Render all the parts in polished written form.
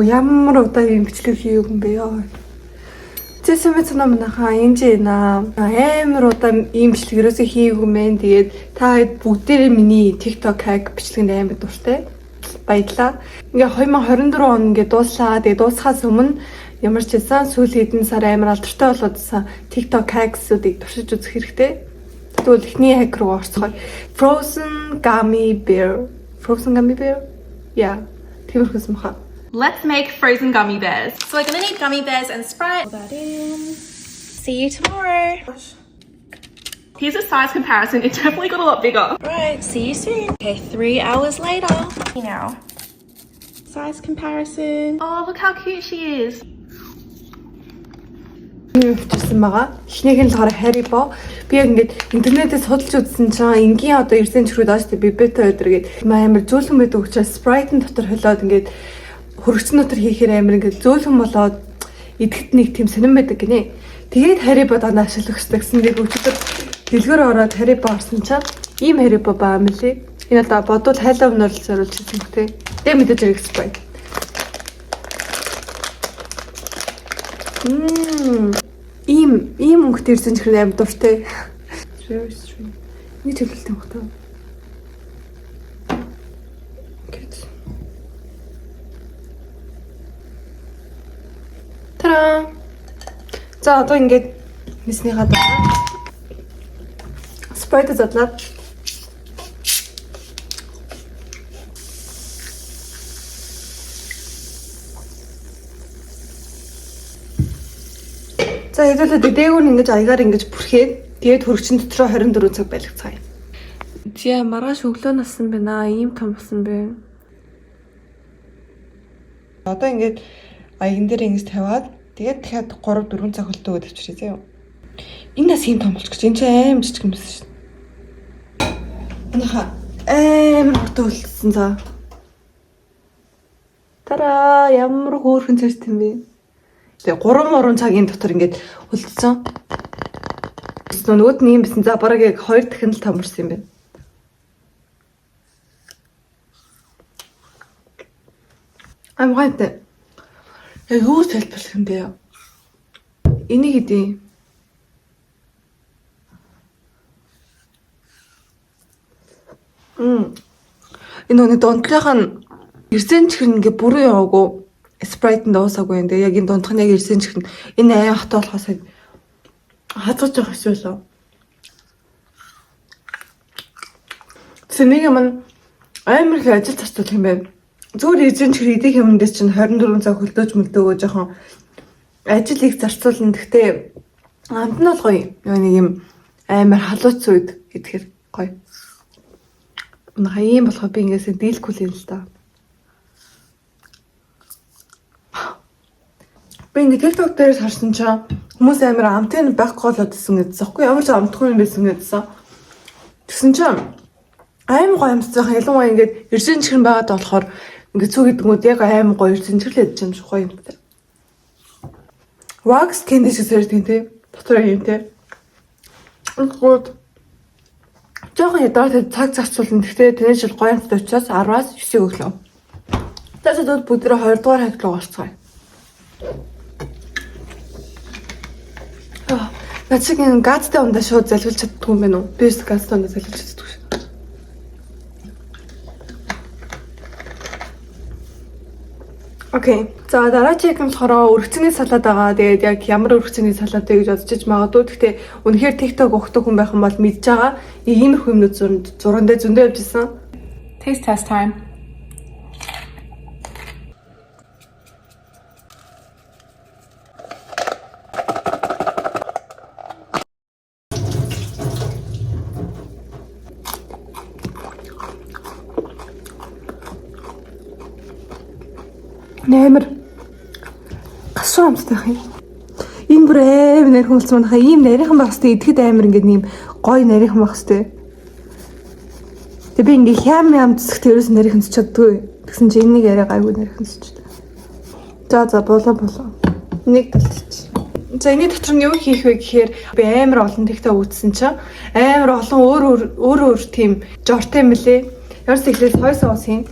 Ямар удаа юм бичлэг хийв юм бэ ёо. Зэсэн мэт намнахаа инжина амар удаа ийм бичлэг ерөөсөө хийв юм бэ. Тэгээд та бүгдээрээ миний TikTok хаг бичлэгэнд амар дуртай. Баярлаа. Ингээ 2024 он ингээ дууслаа. Тэгээд дуусахаас өмнө ямар ч байсан сүүлийн хэдэн сар амар алдартай болоодсан TikTok хагсуудыг туршиж үзэх хэрэгтэй. Тэгвэл эхний хаг руу орцгоё. Frozen gummy bear. Yeah. Тиймэрхүүс мха. Let's make frozen gummy bears. So we're gonna need gummy bears and Sprite. Put that in. See you tomorrow. Here's a size comparison. It definitely got a lot bigger. Right, see you soon. Okay, 3 hours later. Now, size comparison. Oh, look how cute she is. Хичсэн байгаа. Эхнийх нь болохоор Haribo. Би яг ингээд интернетээс судалж үзсэн чинь энгийн одоо 9 цэнчрүүд ааш би бета өдр гээд амар зөөлөн байдаг учраас Sprite-ын дотор холиод ингээд хөргөцөн дотор хийхээр амар ингээд зөөлөн болоод идэхэд нэг тийм сонирн байдаг гинэ. Тэгээд Haribo дана ашиглах хэрэгтэй гэсэндээ өчигдөр дэлгүүр ороод Haribo орсон чинь ийм Haribo баа мөлий. Энэ одоо бодвол хайлаа өнөөрл зориулж хийсэн хөх тэ. Тэгээ мэдээж яг Sprite. Ийм өнгөтэй ирсэн чихрэн амар дуртай. Нэг төлөвлөлттэй баг таа. Тара. За одоо ингээд нэсний хадаа. Sprite задлаа. За хэдүүлээ дээгүүр ингэж аягаар ингэж бүрхээд тэгээд хөргөчн дотроо 24 цаг байлгацгаая. Зя маргааш өглөө нассан байна. Ийм том болсон бэ. Одоо ингэж аягн дээр ингэж тавиад тэгээд дахиад 3-4 цаг хөлтөө өгч авчирээ заяа. Энэ нас ийм том болчих гэж энэ чинь аим жижиг юм байна шүү. Анаха амар хурдан хөлтсөн за. Тара ямар хөөрхөн цэст юм бэ? Тэгээ 3 цагийн дотор ингээд хөлдсөн. Нөгөөд нь юм бисэн. За бараг яг 2 дахин л томорсон юм байна. Амгайтай. Яг юу тайлбарлах юм бэ? Энийг хэдий. Энэ нэг донтлынх нь 9 чихэр ингээ бүрэн яваагүй. Sprite-нд уусаагүй юм. Тэгээ яг энэ дундх нь яг ирсэн чихэн энэ аяа хата болохоос хазгаж явах эсвэл. Сэмэг юм амар их ажил зарцуулах юм байна. Зүгээр ирсэн чихэр идэх юмдээс чинь 24 цаг хөлдөөж мөлдөөгөө жоохон ажил их зарцуулна. Гэхдээ амт нь бол гоё. Нэг юм амар халууц үед идэхэр гоё. Унаа ийм болохоо би ингээс дийлэхгүй юм л та. Би ингээ TikTok дээр харсан чинь хүмүүс амар амтын байхгүй болоод исэн гэдсэн. Тэгэхгүй ямар ч амтгүй юм байсан гэдсэн. Тэгсэн чинь аим гоё амтцайхан ялангуяа ингээ ирсэн чихрэн байгаад болохоор ингээ цүү гэдгүүд яг аим гоё ирсэн чихрлээд юм шиг гоё юм. Wax candy шиг сэрдэн тий. Дотор юм тий. Гот. Жохон ядаад цаг зарцуулна. Гэхдээ тэнэ жил гоё амттай учраас 10-аас 9 өглөө. Тэсэд бүгдээ 20 дугаар хагт руу гарцгаая. Начиг энэ газтай ундаа шууд залхилж чаддгүй юм байна уу? Би ч газтай ундаа залхилж чаддгүй шүү. Окей. За дараагийн юм болохоор өргөцний салаад байгаа. Тэгээд яг ямар өргөцний салаад вэ гэж бодчих магадгүй. Гэхдээ үнэхээр TikTok ухдаг хүн байх юм бол мэдж байгаа. Иймэрхүү юмнууд зургандаа зөндөө явж исэн. Taste test time. Нэмэр гашуу амттай юм. Энэ бүр амар нэрхэн болсон манайхаа ийм нарийнхан байх хэвээр идэхэд амар ингээд ийм гоё нарийнхан байх хэвээр. Тэгээ би ингээ хям амтсах тэрээс нарийнхан чаддгүй. Тэгсэн чинь энийг яриа гайгүй нарийнхан ч. За болоо. Нэг талч. За энэ дотор нь юу хийх вэ гэхээр би амар олон TikTok үзсэн чинь амар олон өөр тийм жортой юм лээ. Ямар ч ихлээр сой соус хийн.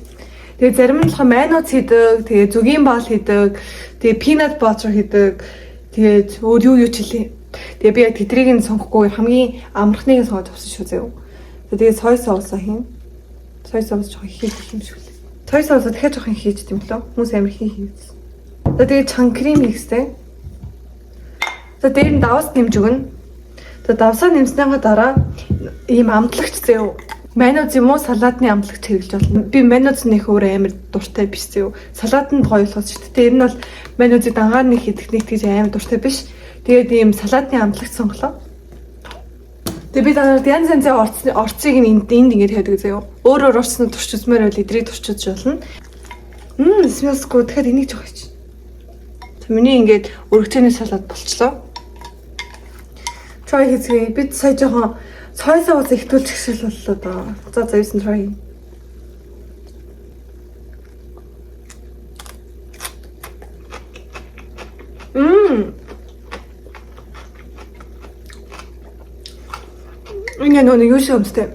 Тэгээ зарим нь болохоор майонез хийдэг, тэгээ зүгийн баал хийдэг, тэгээ peanut butter хийдэг. Тэгээд өөр юу ч хэлээ. Тэгээ би яг тэдрийг нь сонгохгүй хамгийн амархныг сонгож авсан шүү заяа. Тэгээд сой соусаа хийн. Сой соус жоохон хийх юм шиг лээ. Сой соусаа дахиад жоохон хийж дим лөө. Хүмүүс амар хийсэн. Тэгээд чан крем хийхтэй. За дээр нь давс нэмж өгнө. За давсаа нэмснийхаа дараа ийм амтлагч заяа. Майонез юм уу салаатны амтлагч хэрэглэж болно. Би майонез нэх өөр амар дуртай биш заяа. Салаатанд гоё болохоос шүү дээ. Энэ бол майонезыг дангаар нэг хийх тэгж амар дуртай биш. Тэгээд ийм салаатны амтлагч сонглоо. Тэгээд би данаар янз янзын орцыг энд ингэж хийдэг заяа. Өөр орцнууд туршиж үзмээр байл эдрийг туршиж болно. Smells good. Тэгэхээр энийг жоох хийч. Миний ингээд өргөцөний салаад болчлоо. Try хийцгээе. Би сая жоохон сой соус ихтүүлж гişэл боллоо доо. За юусэн try. Ингээ нөө юу шиг юмстэй.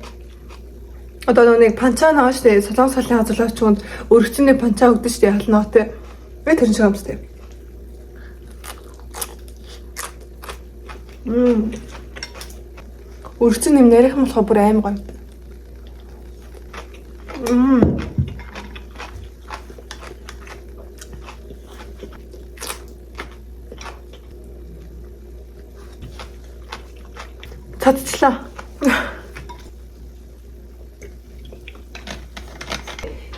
Одоо нэг панчаа наа штэ солонгос салын газарлаач хүнд өргөцөний панчаа өгдөн штэ ялнаатай. Би тэр шиг юмстэй. Өргөцөн юм нарийнх нь болохоор бүр аим гоё. Татчлаа.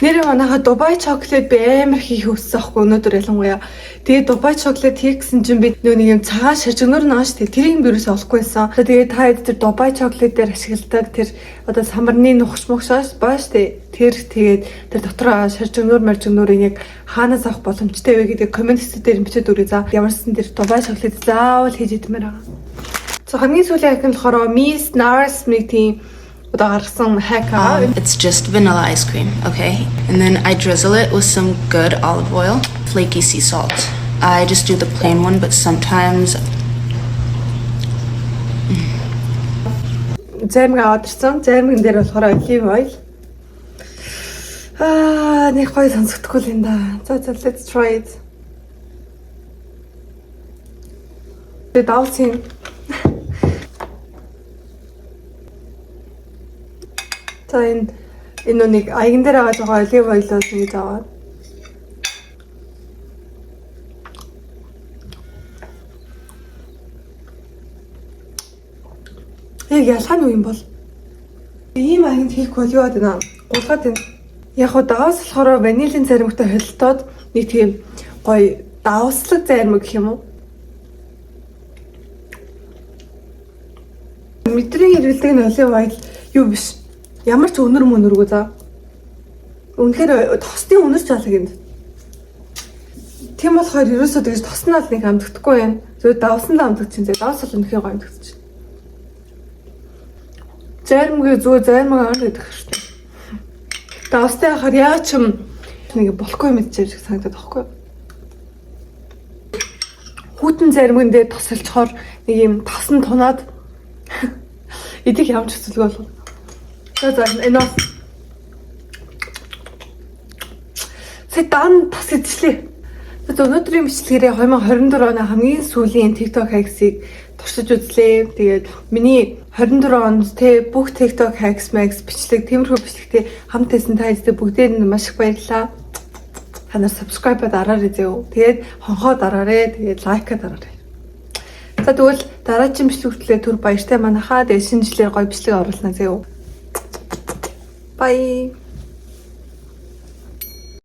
Нэр манайха Дубай чоколад би амар хийх өссөн аахгүй өнөөдөр ялангуяа. Тэгээд Дубай чоколад хийх гэсэн чинь би нэг юм цагаан шаржигнөр наа штэ тэрийг бирээс олохгүй байсан. Тэгээд та хэд тэр Дубай чоколад дээр ашигладаг тэр одоо самарны нухш мухшаас баа штэ тэр тэгээд тэр дотор шаржигнөрийг яг хаанаас авах боломжтой вэ гэдэг коммент дээр бичээд өгье за. Ямарсан тэр Дубай чоколад заавал хийж идмээр байгаа. So хамгийн сүүлийн ахин болохоор Miss Nars нэг тийм it's just vanilla ice cream, okay? And then I drizzle it with some good olive oil, flaky sea salt. I just do the plain one, but sometimes... Займгаа одорсон. Займгийн дээр болохоор olive oil. Нэг гоё сонсогдохгүй л юм да. За let's try it. Тэгээд давсан. За энэ нэг аяган дээр байгаа olive oil-оос ингэж аваад. Яг ялгаа нь юу юм бол? Ийм аяганд хийхгүй юу байна? Гулгаад байна. Яг хоо даваас болохоор ванилийн заримтай холилдоод нэг тийм гоё давслаг зарим гэх юм уу? Мэдрийн хэрэглэдэг нь olive oil юу биш. Ямар ч өнөр мөнөргөө за. Үнэхээр тосны өнөр ч алга юм. Тийм болохоор ерөөсөө тэгж тосноо л нэг амдагдахгүй байна. Зөв давсан л амдагдчихин. Давс бол үнэхээр гоё амдагдчих. Заримгээ зүгээр заримгаа аваад идэх хэрэгтэй. Давстай хахаар яа ч юм нэг болохгүй юм гэж санагдаад байхгүй юу? Хүүтэн заримгэн дээр тосолцохоор нэг юм тасан тунаад идэх ямар ч хэцүүлэг болов. За энэ Сэдан тас идчихлээ. Өнөөдрийн бичлэгээрээ 2024 оны хамгийн сүүлийн TikTok hacks-ыг туршиж үзлээ. Тэгээд миний 24 онд бүх TikTok hacks бичлэг тиймэрхүү бичлэгтэй хамт байсан та хэзээ бүгдээр нь маш их баярлалаа. Та нар subscribe дараарай зөө. Тэгээд хонхоо дараарай. Тэгээд лайка дараарай. За тэгвэл дараагийн бичлэг хүртлээр түр баяртай манайхаа. Тэгээд шинэ жилээр гоё бичлэг оруулна зөө. Bye.